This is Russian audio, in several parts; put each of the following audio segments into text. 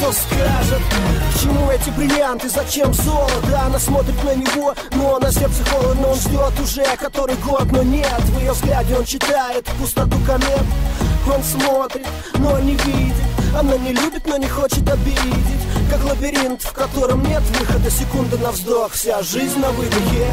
что скажет? К чему эти бриллианты, зачем золото? Она смотрит на него, но на сердце холодно. Он ждет уже который год, но нет. В ее взгляде он читает пустоту комет. Он смотрит, но не видит. Она не любит, но не хочет обидеть. Как лабиринт, в котором нет выхода. Секунда на вздох, вся жизнь на выдохе.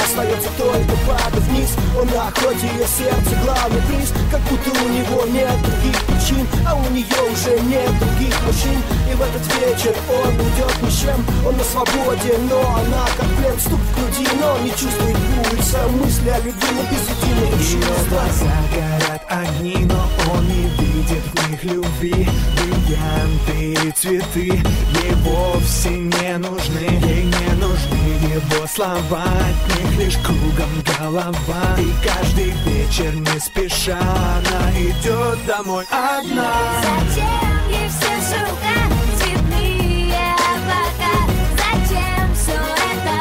Остается только падать вниз. Он на охоте, ее сердце главный приз. Как будто у него нет других причин, а у нее уже нет других мужчин. И в этот вечер он уйдет ни с чем. Он на свободе, но она как плен. Стук в груди, но он не чувствует пульса. Мысли о любви, но без единой Ее глаза горят огни, но он не видит в них любви. Бриллианты и цветы ей вовсе не нужны. Ей не нужны его слова, от них лишь кругом голова. И каждый вечер не спеша она идет домой одна. Зачем ей все шелка, цветные облака? Зачем все это?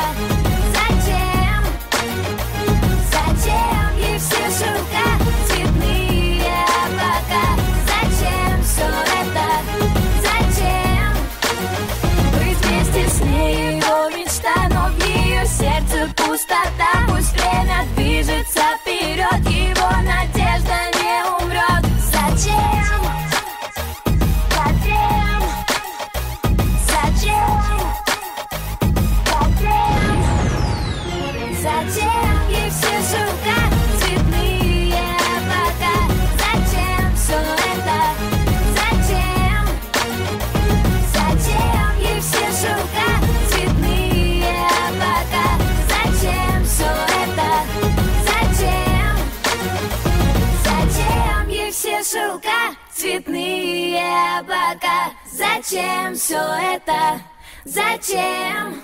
Зачем? Зачем ей все шелка, цветные облака? Зачем все это? Зачем? Быть вместе с ней его мечта, но в ее сердце пустота. Пусть время движется вперед, его надежда не умрет. Зачем? Зачем? Зачем? Зачем? Зачем ей все шелка, цветные облака? Зачем все это? Зачем? Зачем ей все шелка, цветные облака? Зачем все это? Зачем? Зачем ей все шелка, цветные облака? Зачем все это? Зачем?